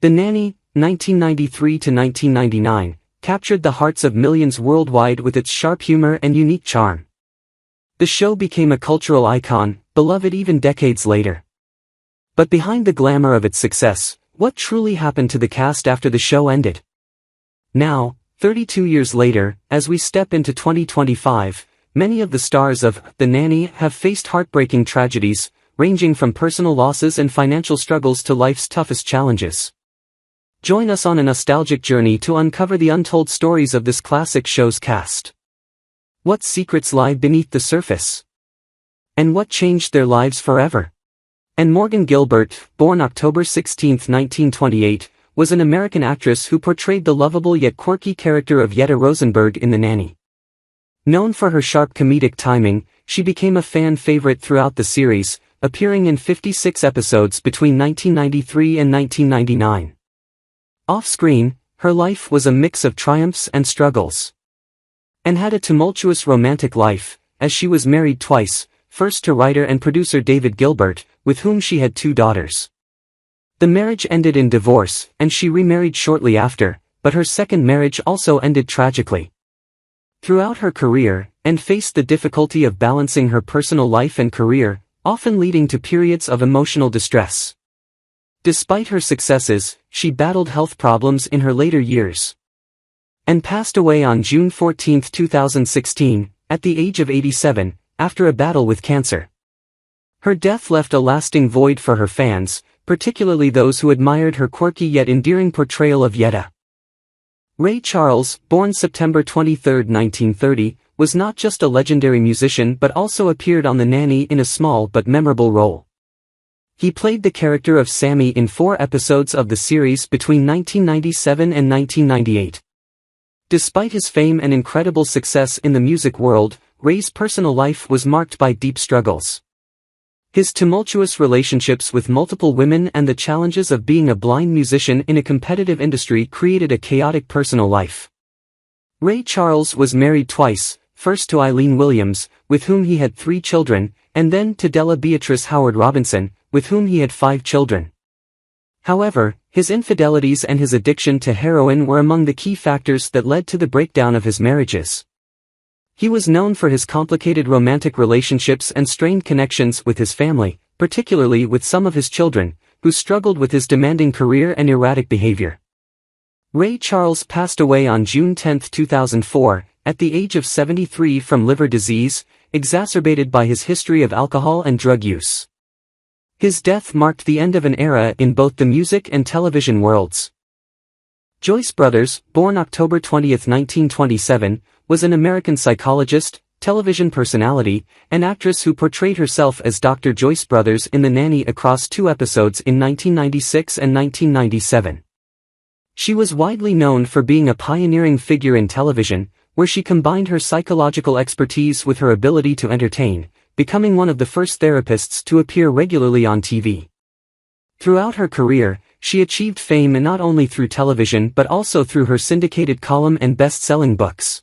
The Nanny, 1993 to 1999, captured the hearts of millions worldwide with its sharp humor and unique charm. The show became a cultural icon, beloved even decades later. But behind the glamour of its success, what truly happened to the cast after the show ended? Now, 32 years later, as we step into 2025, many of the stars of The Nanny have faced heartbreaking tragedies, ranging from personal losses and financial struggles to life's toughest challenges. Join us on a nostalgic journey to uncover the untold stories of this classic show's cast. What secrets lie beneath the surface? And what changed their lives forever? And Morgan Guilbert, born October 16, 1928, was an American actress who portrayed the lovable yet quirky character of Yetta Rosenberg in The Nanny. Known for her sharp comedic timing, she became a fan favorite throughout the series, appearing in 56 episodes between 1993 and 1999. Off-screen, her life was a mix of triumphs and struggles. And had a tumultuous romantic life, as she was married twice, first to writer and producer David Gilbert, with whom she had 2 daughters. The marriage ended in divorce, and she remarried shortly after, but her second marriage also ended tragically. Throughout her career, Anne faced the difficulty of balancing her personal life and career, often leading to periods of emotional distress. Despite her successes, she battled health problems in her later years. And passed away on June 14, 2016, at the age of 87, after a battle with cancer. Her death left a lasting void for her fans, particularly those who admired her quirky yet endearing portrayal of Yetta. Ray Charles, born September 23, 1930, was not just a legendary musician but also appeared on The Nanny in a small but memorable role. He played the character of Sammy in 4 episodes of the series between 1997 and 1998. Despite his fame and incredible success in the music world, Ray's personal life was marked by deep struggles. His tumultuous relationships with multiple women and the challenges of being a blind musician in a competitive industry created a chaotic personal life. Ray Charles was married twice, first to Eileen Williams, with whom he had 3 children, and then to Della Beatrice Howard Robinson, with whom he had 5 children. However, his infidelities and his addiction to heroin were among the key factors that led to the breakdown of his marriages. He was known for his complicated romantic relationships and strained connections with his family, particularly with some of his children, who struggled with his demanding career and erratic behavior. Ray Charles passed away on June 10, 2004, at the age of 73 from liver disease, exacerbated by his history of alcohol and drug use. His death marked the end of an era in both the music and television worlds. Joyce Brothers, born October 20, 1927, was an American psychologist, television personality, and actress who portrayed herself as Dr. Joyce Brothers in The Nanny across 2 episodes in 1996 and 1997. She was widely known for being a pioneering figure in television, where she combined her psychological expertise with her ability to entertain, becoming one of the first therapists to appear regularly on TV. Throughout her career, she achieved fame not only through television but also through her syndicated column and best-selling books.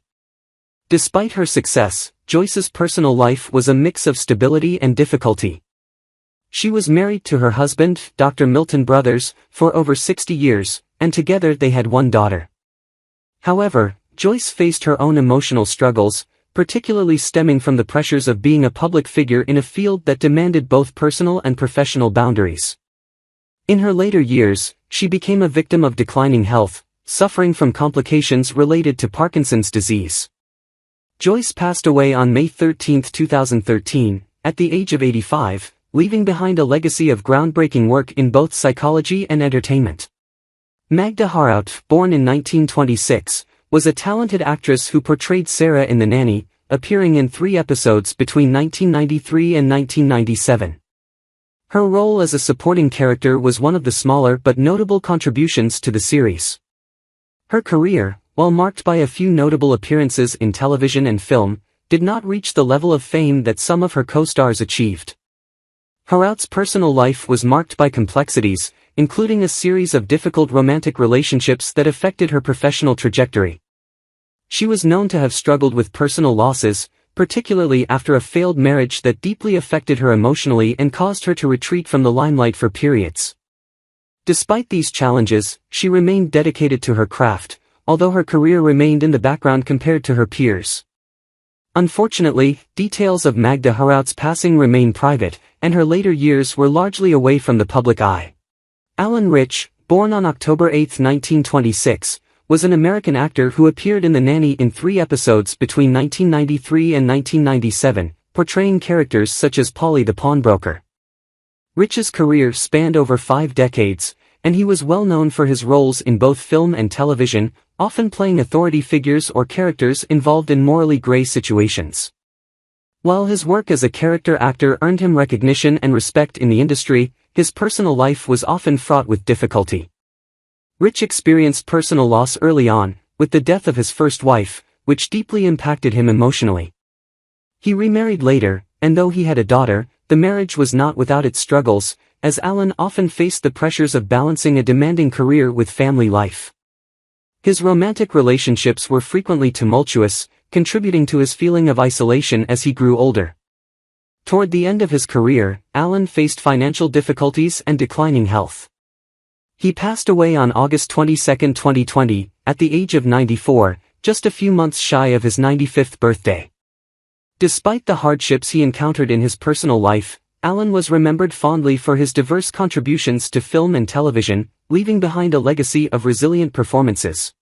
Despite her success, Joyce's personal life was a mix of stability and difficulty. She was married to her husband, Dr. Milton Brothers, for over 60 years, and together they had 1 daughter. However, Joyce faced her own emotional struggles, particularly stemming from the pressures of being a public figure in a field that demanded both personal and professional boundaries. In her later years, she became a victim of declining health, suffering from complications related to Parkinson's disease. Joyce passed away on May 13, 2013, at the age of 85, leaving behind a legacy of groundbreaking work in both psychology and entertainment. Magda Harout, born in 1926, was a talented actress who portrayed Sarah in The Nanny, appearing in 3 episodes between 1993 and 1997. Her role as a supporting character was one of the smaller but notable contributions to the series. Her career, while marked by a few notable appearances in television and film, did not reach the level of fame that some of her co-stars achieved. Harout's personal life was marked by complexities, including a series of difficult romantic relationships that affected her professional trajectory. She was known to have struggled with personal losses, particularly after a failed marriage that deeply affected her emotionally and caused her to retreat from the limelight for periods. Despite these challenges, she remained dedicated to her craft, although her career remained in the background compared to her peers. Unfortunately, details of Magda Harout's passing remain private, and her later years were largely away from the public eye. Allan Rich, born on October 8, 1926, was an American actor who appeared in The Nanny in 3 episodes between 1993 and 1997, portraying characters such as Polly the pawnbroker. Rich's career spanned over 5 decades, and he was well known for his roles in both film and television, often playing authority figures or characters involved in morally gray situations. While his work as a character actor earned him recognition and respect in the industry, his personal life was often fraught with difficulty. Rich experienced personal loss early on, with the death of his first wife, which deeply impacted him emotionally. He remarried later, and though he had a daughter, the marriage was not without its struggles, as Allan often faced the pressures of balancing a demanding career with family life. His romantic relationships were frequently tumultuous, contributing to his feeling of isolation as he grew older. Toward the end of his career, Allan faced financial difficulties and declining health. He passed away on August 22, 2020, at the age of 94, just a few months shy of his 95th birthday. Despite the hardships he encountered in his personal life, Allan was remembered fondly for his diverse contributions to film and television, leaving behind a legacy of resilient performances.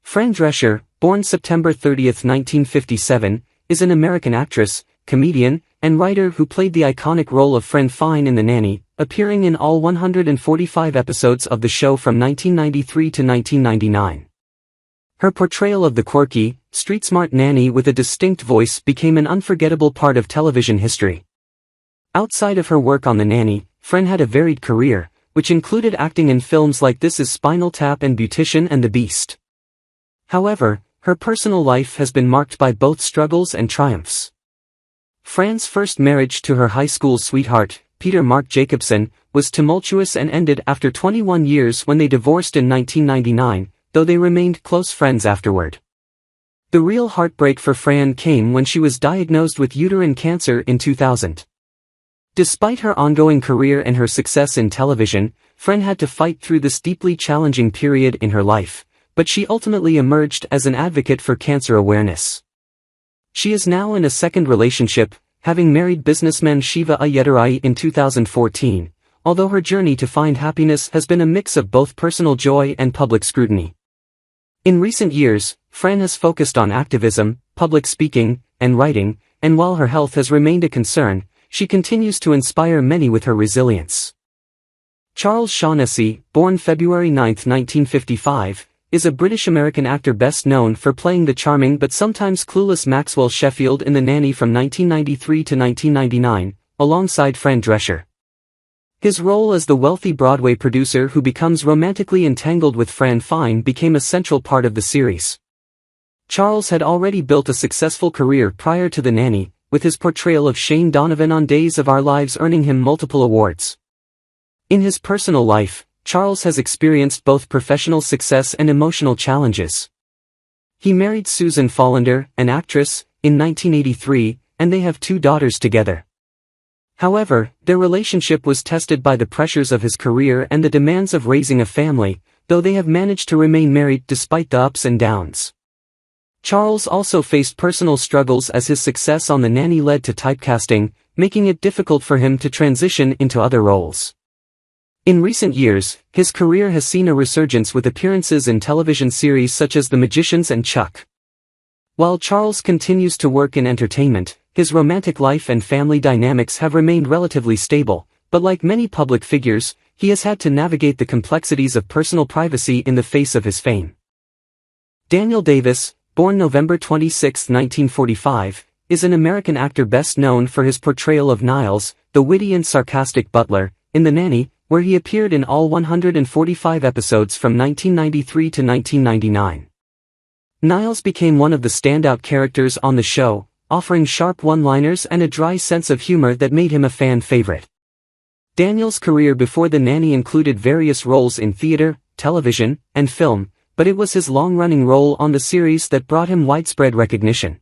Fran Drescher, born September 30, 1957, is an American actress, comedian, and writer who played the iconic role of Fran Fine in The Nanny, appearing in all 145 episodes of the show from 1993 to 1999. Her portrayal of the quirky, street-smart nanny with a distinct voice became an unforgettable part of television history. Outside of her work on The Nanny, Fran had a varied career, which included acting in films like This Is Spinal Tap and Beautician and the Beast. However, her personal life has been marked by both struggles and triumphs. Fran's first marriage to her high school sweetheart, Peter Mark Jacobson, was tumultuous and ended after 21 years when they divorced in 1999, though they remained close friends afterward. The real heartbreak for Fran came when she was diagnosed with uterine cancer in 2000. Despite her ongoing career and her success in television, Fran had to fight through this deeply challenging period in her life, but she ultimately emerged as an advocate for cancer awareness. She is now in a second relationship, having married businessman Shiva Ayedurai in 2014, although her journey to find happiness has been a mix of both personal joy and public scrutiny. In recent years, Fran has focused on activism, public speaking, and writing, and while her health has remained a concern, she continues to inspire many with her resilience. Charles Shaughnessy, born February 9, 1955, is a British-American actor best known for playing the charming but sometimes clueless Maxwell Sheffield in The Nanny from 1993 to 1999, alongside Fran Drescher. His role as the wealthy Broadway producer who becomes romantically entangled with Fran Fine became a central part of the series. Charles had already built a successful career prior to The Nanny, with his portrayal of Shane Donovan on Days of Our Lives earning him multiple awards. In his personal life, Charles has experienced both professional success and emotional challenges. He married Susan Follander, an actress, in 1983, and they have 2 daughters together. However, their relationship was tested by the pressures of his career and the demands of raising a family, though they have managed to remain married despite the ups and downs. Charles also faced personal struggles as his success on The Nanny led to typecasting, making it difficult for him to transition into other roles. In recent years, his career has seen a resurgence with appearances in television series such as The Magicians and Chuck. While Charles continues to work in entertainment, his romantic life and family dynamics have remained relatively stable, but like many public figures, he has had to navigate the complexities of personal privacy in the face of his fame. Daniel Davis, born November 26, 1945, is an American actor best known for his portrayal of Niles, the witty and sarcastic butler, in The Nanny, where he appeared in all 145 episodes from 1993 to 1999. Niles became one of the standout characters on the show, offering sharp one-liners and a dry sense of humor that made him a fan favorite. Daniel's career before The Nanny included various roles in theater, television, and film, but it was his long-running role on the series that brought him widespread recognition.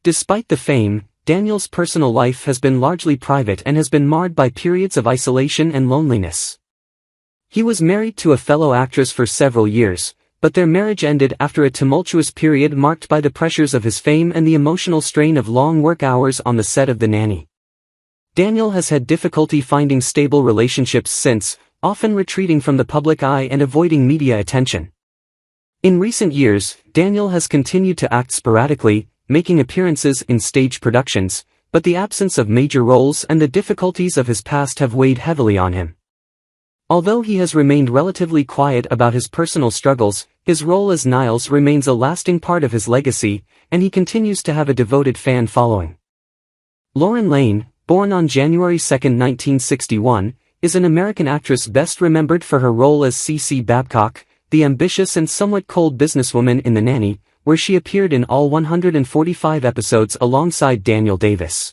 Despite the fame, Daniel's personal life has been largely private and has been marred by periods of isolation and loneliness. He was married to a fellow actress for several years, but their marriage ended after a tumultuous period marked by the pressures of his fame and the emotional strain of long work hours on the set of The Nanny. Daniel has had difficulty finding stable relationships since, often retreating from the public eye and avoiding media attention. In recent years, Daniel has continued to act sporadically, making appearances in stage productions, but the absence of major roles and the difficulties of his past have weighed heavily on him. Although he has remained relatively quiet about his personal struggles, his role as Niles remains a lasting part of his legacy, and he continues to have a devoted fan following. Lauren Lane, born on January 2, 1961, is an American actress best remembered for her role as C.C. Babcock, the ambitious and somewhat cold businesswoman in The Nanny, where she appeared in all 145 episodes alongside Daniel Davis.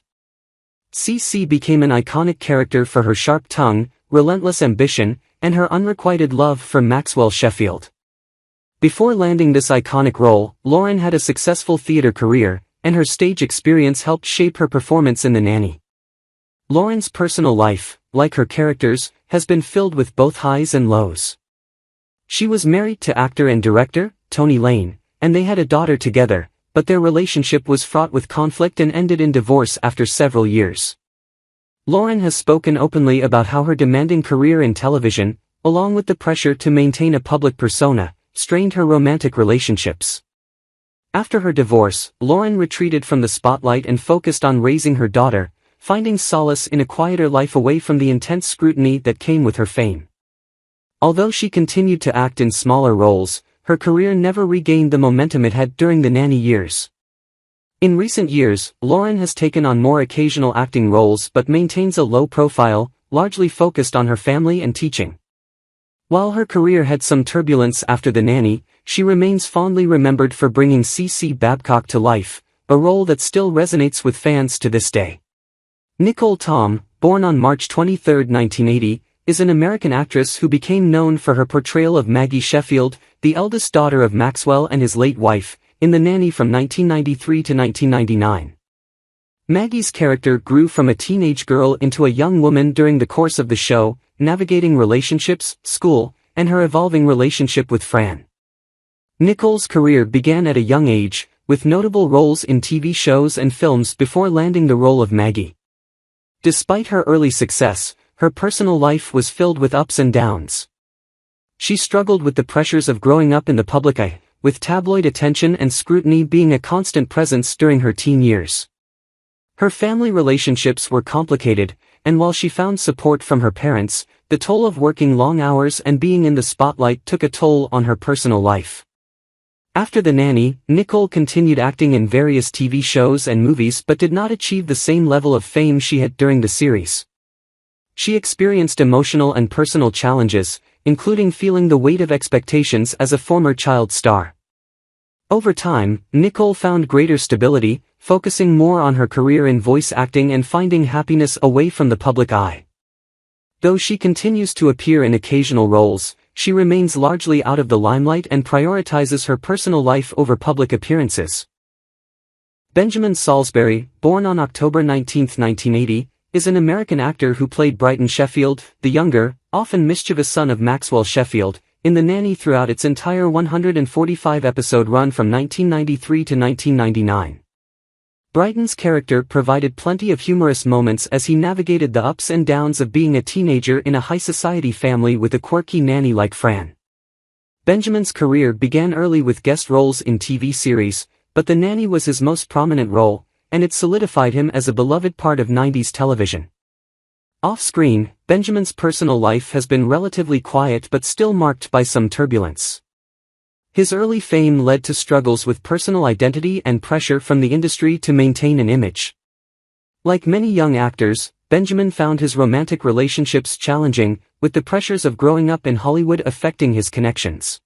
C.C. became an iconic character for her sharp tongue, relentless ambition, and her unrequited love for Maxwell Sheffield. Before landing this iconic role, Lauren had a successful theater career, and her stage experience helped shape her performance in The Nanny. Lauren's personal life, like her characters, has been filled with both highs and lows. She was married to actor and director, Tony Lane, and they had a daughter together, but their relationship was fraught with conflict and ended in divorce after several years. Lauren has spoken openly about how her demanding career in television, along with the pressure to maintain a public persona, strained her romantic relationships. After her divorce, Lauren retreated from the spotlight and focused on raising her daughter, finding solace in a quieter life away from the intense scrutiny that came with her fame. Although she continued to act in smaller roles, her career never regained the momentum it had during the Nanny years. In recent years, Lauren has taken on more occasional acting roles but maintains a low profile, largely focused on her family and teaching. While her career had some turbulence after The Nanny, she remains fondly remembered for bringing C.C. Babcock to life, a role that still resonates with fans to this day. Nicholle Tom, born on March 23, 1980, is an American actress who became known for her portrayal of Maggie Sheffield, the eldest daughter of Maxwell and his late wife, in The Nanny from 1993 to 1999. Maggie's character grew from a teenage girl into a young woman during the course of the show, navigating relationships, school, and her evolving relationship with Fran. Nicholle's career began at a young age, with notable roles in TV shows and films before landing the role of Maggie. Despite her early success, her personal life was filled with ups and downs. She struggled with the pressures of growing up in the public eye, with tabloid attention and scrutiny being a constant presence during her teen years. Her family relationships were complicated, and while she found support from her parents, the toll of working long hours and being in the spotlight took a toll on her personal life. After The Nanny, Nicholle continued acting in various TV shows and movies but did not achieve the same level of fame she had during the series. She experienced emotional and personal challenges, including feeling the weight of expectations as a former child star. Over time, Nicholle found greater stability, focusing more on her career in voice acting and finding happiness away from the public eye. Though she continues to appear in occasional roles, she remains largely out of the limelight and prioritizes her personal life over public appearances. Benjamin Salsbury, born on October 19, 1980, is an American actor who played Brighton Sheffield, the younger, often mischievous son of Maxwell Sheffield, in The Nanny throughout its entire 145-episode run from 1993 to 1999. Brighton's character provided plenty of humorous moments as he navigated the ups and downs of being a teenager in a high-society family with a quirky nanny like Fran. Benjamin's career began early with guest roles in TV series, but The Nanny was his most prominent role, and it solidified him as a beloved part of 90s television. Off-screen, Benjamin's personal life has been relatively quiet but still marked by some turbulence. His early fame led to struggles with personal identity and pressure from the industry to maintain an image. Like many young actors, Benjamin found his romantic relationships challenging, with the pressures of growing up in Hollywood affecting his connections.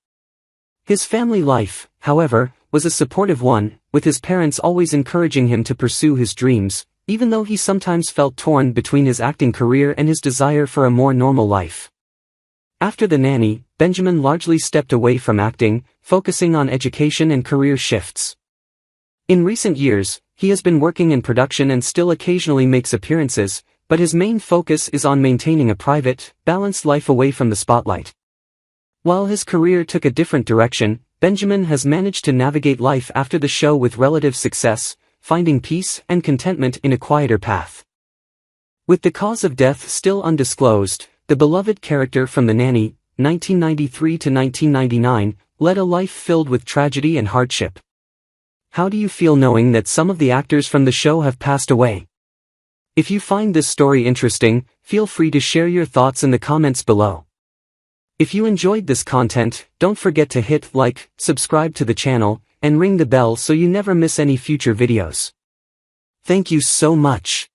His family life, however, was a supportive one, with his parents always encouraging him to pursue his dreams, even though he sometimes felt torn between his acting career and his desire for a more normal life. After The Nanny, Benjamin largely stepped away from acting, focusing on education and career shifts. In recent years, he has been working in production and still occasionally makes appearances, but his main focus is on maintaining a private, balanced life away from the spotlight. While his career took a different direction, Benjamin has managed to navigate life after the show with relative success, finding peace and contentment in a quieter path. With the cause of death still undisclosed, the beloved character from The Nanny, 1993 to 1999, led a life filled with tragedy and hardship. How do you feel knowing that some of the actors from the show have passed away? If you find this story interesting, feel free to share your thoughts in the comments below. If you enjoyed this content, don't forget to hit like, subscribe to the channel, and ring the bell so you never miss any future videos. Thank you so much.